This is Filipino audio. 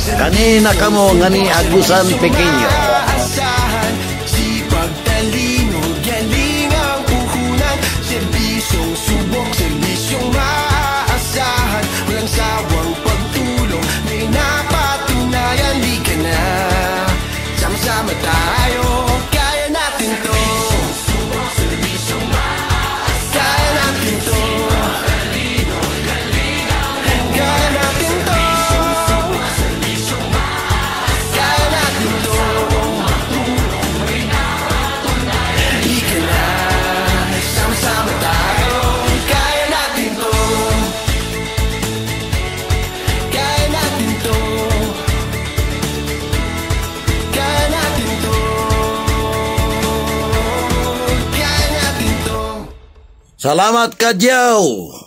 Kanina kamo nga ni Agusan Pequeño. Sipag, talino, galing ang puhunan. Serbisyong subok, serbisyong maaasahan. Walang sawang pagtulong, may napatunayan. Di ka na, sama-sama tayo, kaya natin to. Kaya natin to. Kaya natin to. Kaya natin to. Di ka na, sama-sama tayo, kaya natin to. Kaya natin to. Kaya natin to. Kaya natin to. Salamat ka, Diyaw!